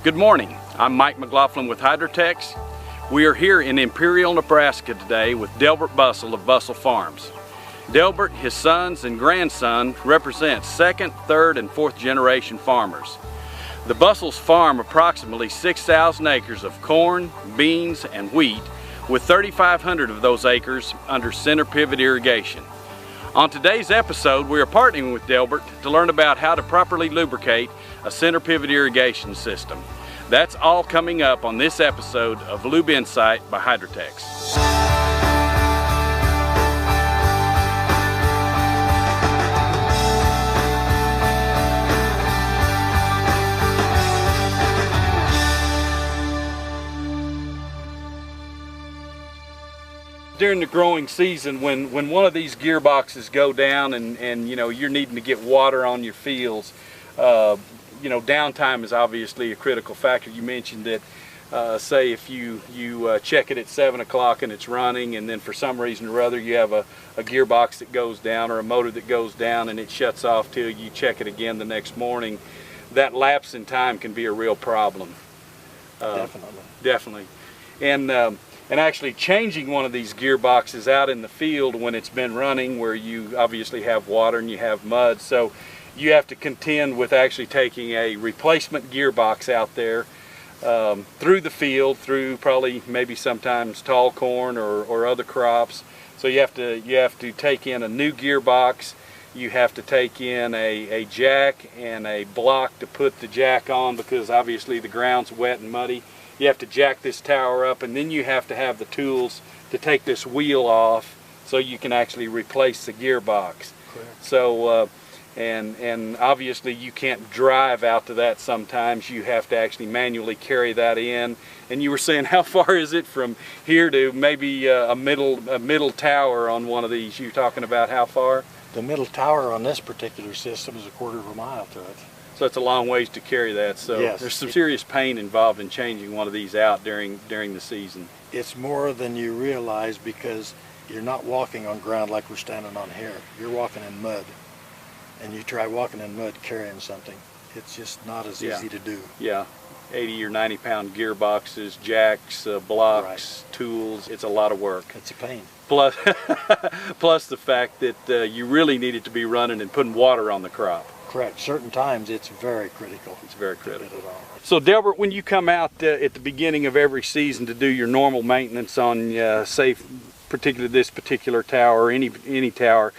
Good morning, I'm Mike McLaughlin with Hydrotex. We are here in Imperial, Nebraska today with Delbert Bussell of Bussell Farms. Delbert, his sons and grandson represent second, third, and fourth generation farmers. The Bussells farm approximately 6,000 acres of corn, beans, and wheat, with 3,500 of those acres under center pivot irrigation. On today's episode, we are partnering with Delbert to learn about how to properly lubricate a center pivot irrigation system. That's all coming up on this episode of LubeInsight by Hydrotex. During the growing season, when one of these gearboxes go down and you know you're needing to get water on your fields, you know, downtime is obviously a critical factor. You mentioned that say if you check it at 7 o'clock and it's running, and then for some reason or other you have a gearbox that goes down or a motor that goes down and it shuts off till you check it again the next morning, that lapse in time can be a real problem. Definitely. And actually changing one of these gearboxes out in the field when it's been running, where you obviously have water and you have mud, so you have to contend with actually taking a replacement gearbox out there through the field, through probably maybe sometimes tall corn or other crops. So you have to take in a new gearbox. You have to take in a jack and a block to put the jack on, because obviously the ground's wet and muddy. You have to jack this tower up, and then you have to have the tools to take this wheel off so you can actually replace the gearbox. Correct. So and obviously you can't drive out to that sometimes. You have to actually manually carry that in. And you were saying, how far is it from here to maybe a middle tower on one of these? You're talking about how far? The middle tower on this particular system is 1/4 of a mile to it. So it's a long ways to carry that. So yes, there's some serious pain involved in changing one of these out during the season. It's more than you realize, because you're not walking on ground like we're standing on here. You're walking in mud. And you try walking in mud carrying something, it's just not as easy to do. Yeah, 80 or 90 pound gearboxes, jacks, blocks, right, tools, it's a lot of work. It's a pain. Plus, plus the fact that you really need it to be running and putting water on the crop. Correct. Certain times it's very critical. It's very critical. So Delbert, when you come out at the beginning of every season to do your normal maintenance on, say, particularly this particular tower or any tower,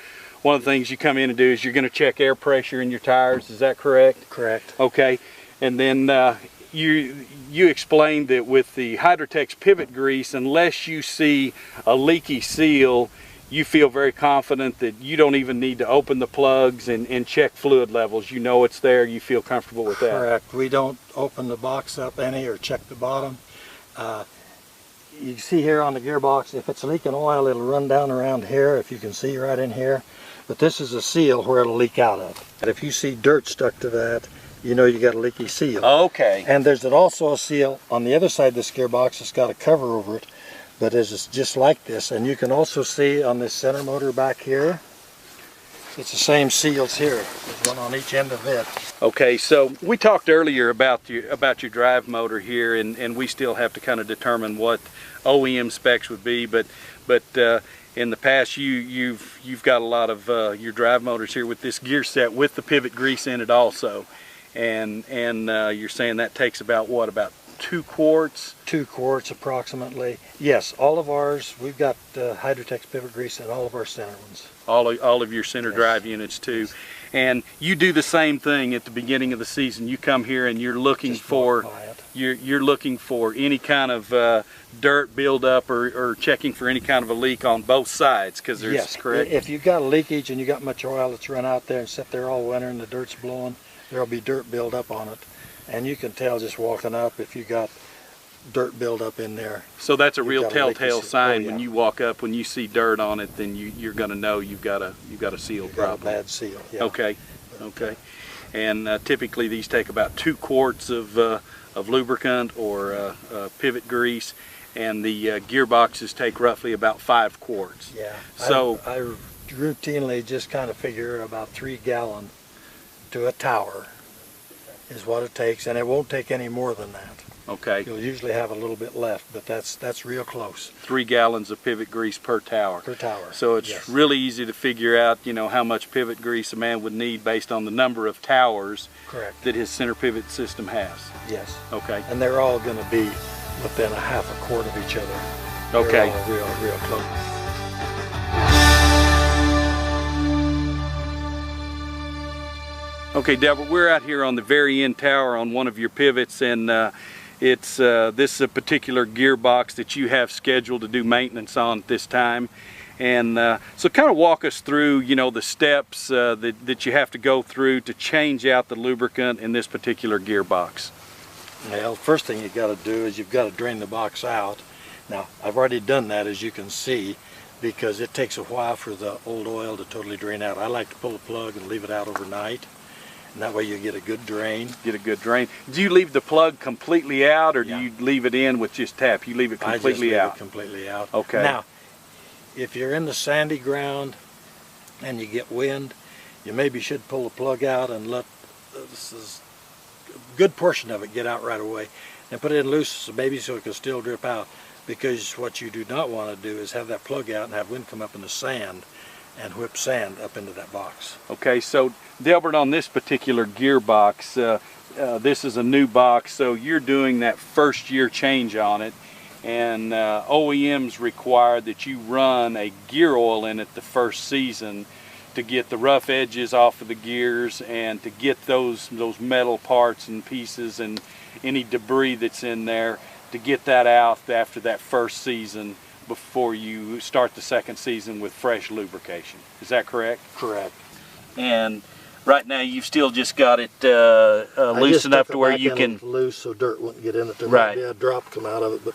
one of the things you come in and do is you're going to check air pressure in your tires. Is that correct? Correct. Okay. And then you explained that with the Hydrotex pivot grease, unless you see a leaky seal, you feel very confident that you don't even need to open the plugs and check fluid levels. You know it's there. You feel comfortable with that. Correct. We don't open the box up any or check the bottom. You see here on the gearbox, if it's leaking oil, it'll run down around here, if you can see right in here. But this is a seal where it'll leak out of. And if you see dirt stuck to that, you know you got a leaky seal. Okay. And there's also a seal on the other side of this gearbox. It's got a cover over it, but it's just like this. And you can also see on this center motor back here, it's the same seals here. There's one on each end of it. Okay, so we talked earlier about your drive motor here, and we still have to kind of determine what OEM specs would be, but in the past you've got a lot of your drive motors here with this gear set with the pivot grease in it also, and you're saying that takes about what, about 2 quarts? 2 quarts approximately. Yes, all of ours, we've got Hydrotex pivot grease in all of our center ones. All of your center drive units too. Yes. And you do the same thing at the beginning of the season. You come here and you're looking for you're looking for any kind of dirt buildup or checking for any kind of a leak on both sides, because there's, yes, correct? If you've got a leakage and you got much oil that's run out there and sit there all winter and the dirt's blowing, there'll be dirt buildup on it. And you can tell just walking up if you got dirt buildup in there. So that's a real telltale sign. When you walk up, when you see dirt on it, then you're going to know you've got a seal problem. Got a bad seal. Yeah. Okay. Okay. And typically these take about 2 quarts of lubricant or pivot grease, and the gearboxes take roughly about 5 quarts. Yeah. So I routinely just kind of figure about 3 gallon to a tower is what it takes, and it won't take any more than that. Okay. You'll usually have a little bit left, but that's real close. 3 gallons of pivot grease per tower. Per tower. So it's yes. really easy to figure out, you know, how much pivot grease a man would need based on the number of towers Correct. that his center pivot system has. Yes. Okay. And they're all going to be within a half a quart of each other. Okay. They're all real close. Okay, Deborah, we're out here on the very end tower on one of your pivots, and this is a particular gearbox that you have scheduled to do maintenance on at this time. And so kind of walk us through, you know, the steps that you have to go through to change out the lubricant in this particular gearbox. Well, first thing you've got to do is you've got to drain the box out. Now, I've already done that, as you can see, because it takes a while for the old oil to totally drain out. I like to pull the plug and leave it out overnight. And that way you get a good drain. Get a good drain. Do you leave the plug completely out, or Yeah. do you leave it in with just tap? You leave it completely I out? just leave it completely out. Okay. Now, if you're in the sandy ground and you get wind, you maybe should pull the plug out and let a good portion of it get out right away, and put it in loose maybe so it can still drip out. Because what you do not want to do is have that plug out and have wind come up in the sand and whip sand up into that box. Okay, so Delbert, on this particular gearbox, this is a new box, so you're doing that first year change on it, and OEMs require that you run a gear oil in it the first season to get the rough edges off of the gears and to get those metal parts and pieces and any debris that's in there, to get that out after that first season before you start the second season with fresh lubrication. Is that correct? Correct. And right now you've still just got it loose enough to where you can... loose so dirt wouldn't get in it. There Right. might be a drop come out of it, but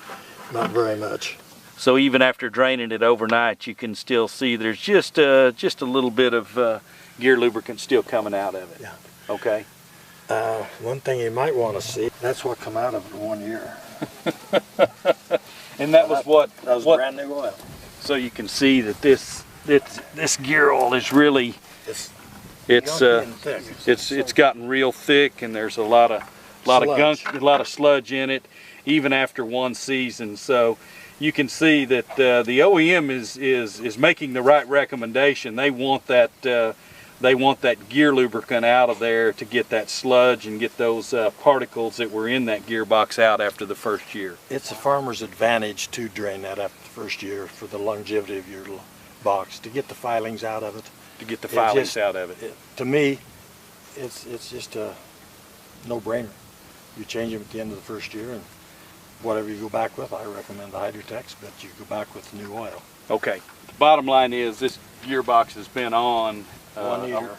not very much. So even after draining it overnight, you can still see there's just a little bit of gear lubricant still coming out of it. Yeah. Okay. One thing you might want to see, that's what come out of it in 1 year. And that was what? That was brand new oil. So you can see that this gear oil is really it's gotten real thick, and there's a lot of gunk, a lot of sludge in it, even after one season. So you can see that the OEM is making the right recommendation. They want that gear lubricant out of there to get that sludge and get those particles that were in that gearbox out after the first year. It's a farmer's advantage to drain that after the first year for the longevity of your box, to get the filings out of it. To get the filings out of it. To me, it's just a no-brainer. You change them at the end of the first year, and whatever you go back with, I recommend the Hydrotex, but you go back with new oil. Okay. The bottom line is this gearbox has been on 1 year.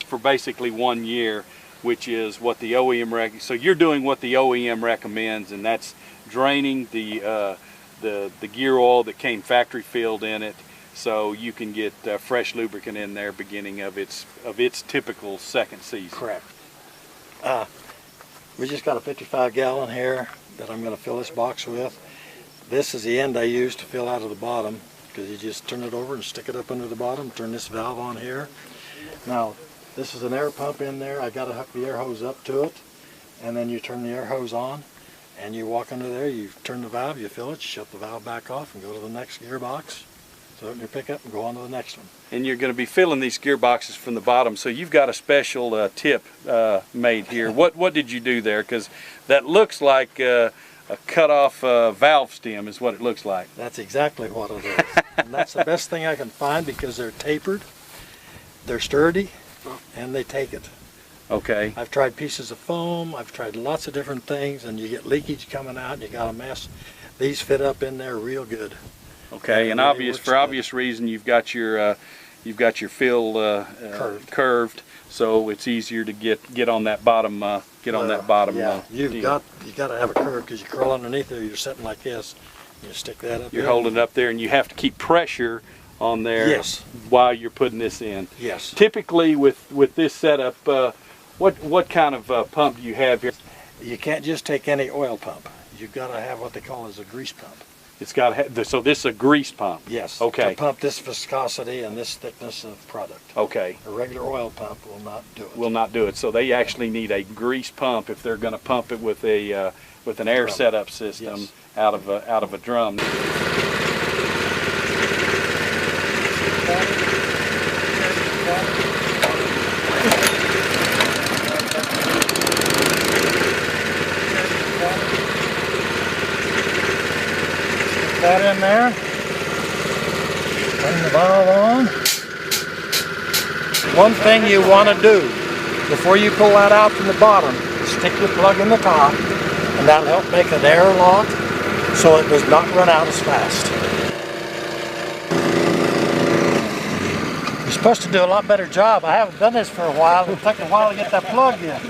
For basically 1 year, which is what the OEM so you're doing what the OEM recommends, and that's draining the gear oil that came factory filled in it, so you can get fresh lubricant in there beginning of its typical second season. Correct. We just got a 55-gallon here that I'm going to fill this box with. This is the end I use to fill out of the bottom, because you just turn it over and stick it up under the bottom, turn this valve on here. Now, this is an air pump in there. I got to hook the air hose up to it, and then you turn the air hose on, and you walk under there, you turn the valve, you fill it, you shut the valve back off, and go to the next gearbox, throw it in your pickup, and go on to the next one. And you're going to be filling these gearboxes from the bottom, so you've got a special tip made here. What did you do there? Because that looks like a cut-off valve stem is what it looks like. That's exactly what it is. And that's the best thing I can find, because they're tapered, they're sturdy, and they take it. Okay. I've tried pieces of foam, I've tried lots of different things, and you get leakage coming out and you got a mess. These fit up in there real good. Okay, and really for obvious reason, you've got your fill curved, so it's easier to get on that bottom on that bottom. Yeah, you got to have a curve, because you curl underneath there. You're sitting like this. You stick that up. You're holding it up there, and you have to keep pressure on there. Yes. While you're putting this in. Yes. Typically, with this setup, what kind of pump do you have here? You can't just take any oil pump. You've got to have what they call as a grease pump. It's got so this is a grease pump. Yes. Okay. To pump this viscosity and this thickness of product. Okay. A regular oil pump will not do it. Will not do it. So they actually need a grease pump if they're going to pump it with a with an air setup system. Yes. out of a drum. That in there. Turn the valve on. One thing you want to do before you pull that out from the bottom is stick your plug in the top, and that'll help make an air lock so it does not run out as fast. You're supposed to do a lot better job. I haven't done this for a while. It took a while to get that plug in.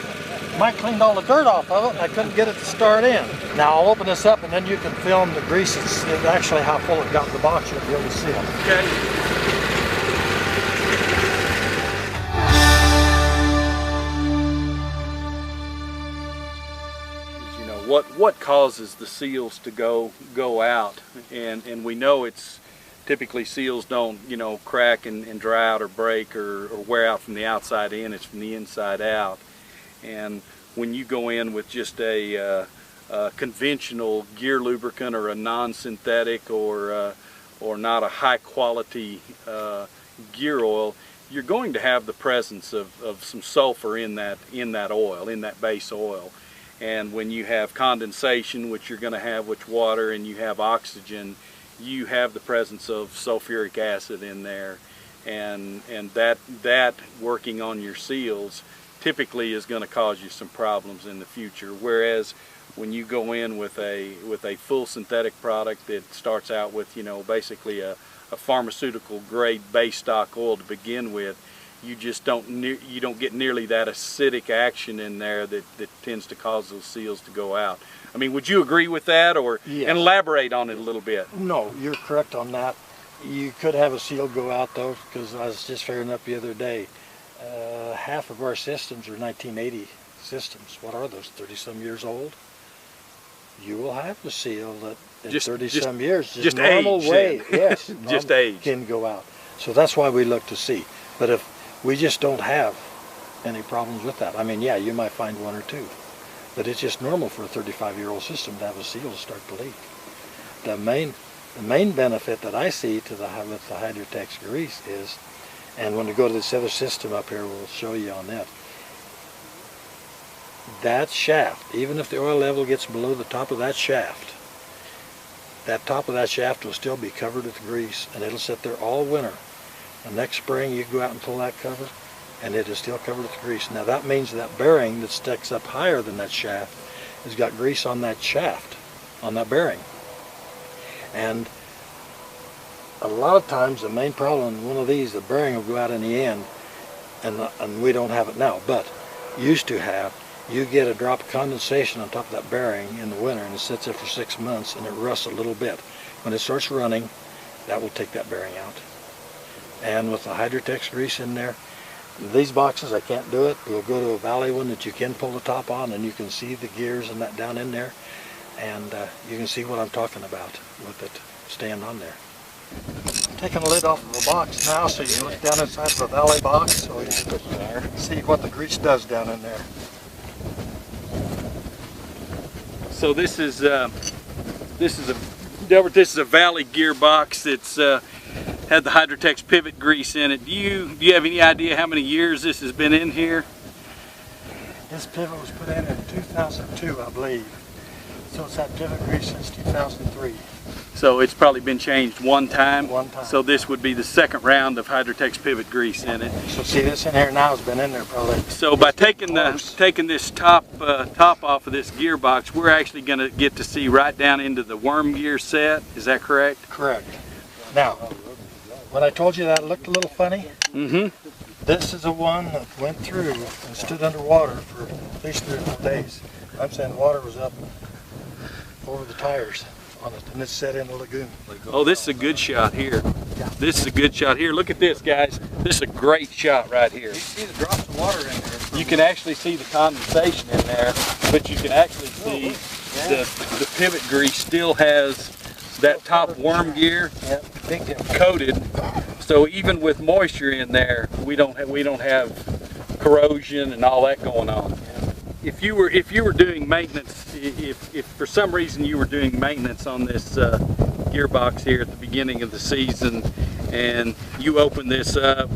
Mike cleaned all the dirt off of it, and I couldn't get it to start in. Now I'll open this up, and then you can film the grease. It's actually how full it got in the box. You'll be able to see it. Okay. You know what causes the seals to go out, and we know it's typically seals don't crack and dry out or break or wear out from the outside in. It's from the inside out. And when you go in with just a conventional gear lubricant or a non-synthetic or not a high quality gear oil, you're going to have the presence of some sulfur in that oil, in that base oil. And when you have condensation, which you're going to have with water, and you have oxygen, you have the presence of sulfuric acid in there, and that working on your seals typically is going to cause you some problems in the future. Whereas when you go in with a full synthetic product that starts out with basically a pharmaceutical grade base stock oil to begin with, you just don't get nearly that acidic action in there that tends to cause those seals to go out. I mean, would you agree with that, or yes. Elaborate on it a little bit? No, you're correct on that. You could have a seal go out though, because I was just figuring up the other day. Half of our systems are 1980 systems. What are those, 30-some years old? You will have a seal that in 30-some years, just normal age, way, yes, just age can go out. So that's why we look to see. But if we just don't have any problems with that, I mean, yeah, you might find one or two, but it's just normal for a 35-year-old system to have a seal start to leak. The main benefit that I see with the Hydrotex grease is, and when we go to this other system up here, we'll show you on that. That shaft, even if the oil level gets below the top of that shaft, that top of that shaft will still be covered with grease, and it'll sit there all winter. The next spring you go out and pull that cover, and it is still covered with grease. Now that means that bearing that sticks up higher than that shaft has got grease on that shaft, on that bearing. And a lot of times the main problem in one of these, the bearing will go out in the end, and we don't have it now, but used to have, you get a drop of condensation on top of that bearing in the winter, and it sits there for 6 months, and it rusts a little bit. When it starts running, that will take that bearing out. And with the Hydrotex grease in there, these boxes, I can't do it. We'll go to a Valley one that you can pull the top on, and you can see the gears and that down in there, and you can see what I'm talking about with it staying on there. I'm taking the lid off of the box now, so you can look down inside of the Valley box so you can see what the grease does down in there. So this is a Valley gearbox that's had the Hydrotex pivot grease in it. Do you have any idea how many years this has been in here? This pivot was put in 2002, I believe. So it's had pivot grease since 2003. So it's probably been changed one time? One time. So this would be the second round of Hydrotex pivot grease in it. So see, this in here now has been in there probably. So by taking this top off of this gearbox, we're actually going to get to see right down into the worm gear set. Is that correct? Correct. Now, when I told you that looked a little funny, this is the one that went through and stood underwater for at least 3 or 4 days. I'm saying water was up over the tires on it, and it's set in the lagoon. Oh, this is a good shot here. Yeah. This is a good shot here. Look at this, guys. This is a great shot right here. You see the drops of water in there. You can actually see the condensation in there, but you can actually see the pivot grease still has that top worm gear big difference. coated. So even with moisture in there, we don't have corrosion and all that going on. If you were doing maintenance, if for some reason you were doing maintenance on this gearbox here at the beginning of the season, and you open this up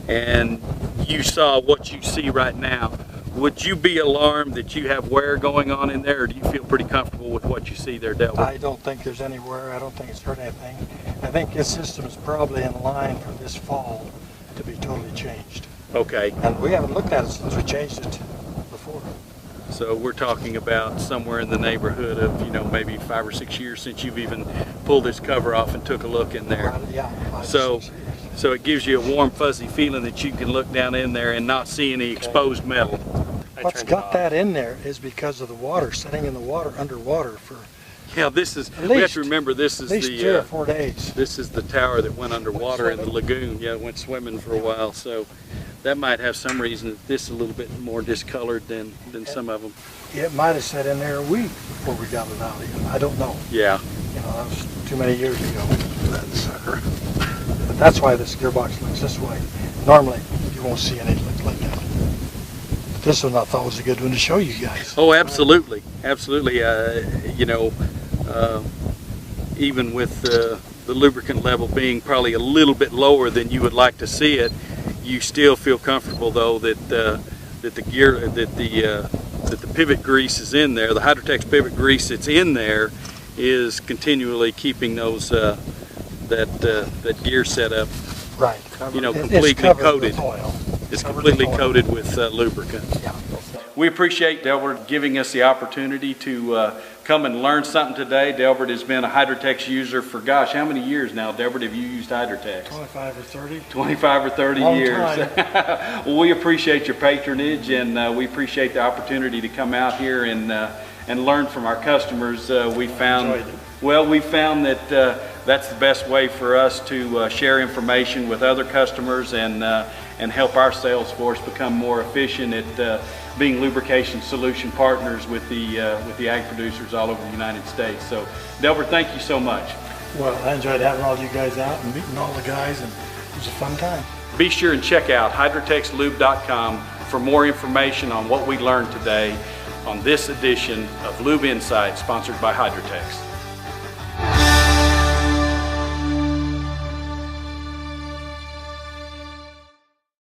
and you saw what you see right now, would you be alarmed that you have wear going on in there, or do you feel pretty comfortable with what you see there, Delbert? I don't think there's any wear. I don't think it's hurt anything. I think this system is probably in line for this fall to be totally changed. Okay. And we haven't looked at it since we changed it before. So we're talking about somewhere in the neighborhood of, you know, maybe 5 or 6 years since you've even pulled this cover off and took a look in there. Yeah, 5 So, or 6 years. so it gives you a warm, fuzzy feeling that you can look down in there and not see any exposed metal. What's got that in there is because of the water, sitting in the water, underwater for Yeah, this is, at we have least, to remember this is at least 3 or 4 days. this is the tower that went underwater in the lagoon. Yeah, it went swimming for a while. So that might have some reason that this is a little bit more discolored than some of them. It might have sat in there a week before we got it out again. I don't know. Yeah. You know, that was too many years ago. That sucker. But that's why this gearbox looks this way. Normally, you won't see any look like that. But this one I thought was a good one to show you guys. Oh, absolutely, absolutely. You know, even with the lubricant level being probably a little bit lower than you would like to see it, you still feel comfortable though that that the pivot grease is in there. The Hydrotex pivot grease that's in there is continually keeping those that gear set up, Right. you know, It's completely covered coated. with oil. It's Covered completely with oil. coated with lubricant. Yeah. We appreciate Delbert giving us the opportunity to come and learn something today. Delbert has been a Hydrotex user for, gosh, how many years now, Delbert, have you used Hydrotex? 25 or 30. 25 or 30 Long years. time. Well, we appreciate your patronage, and we appreciate the opportunity to come out here and learn from our customers. We found that that's the best way for us to share information with other customers and help our sales force become more efficient at being lubrication solution partners with the ag producers all over the United States. So, Delbert, thank you so much. Well, I enjoyed having all you guys out and meeting all the guys, and it was a fun time. Be sure and check out hydrotexlube.com for more information on what we learned today on this edition of LubeInsight, sponsored by Hydrotex.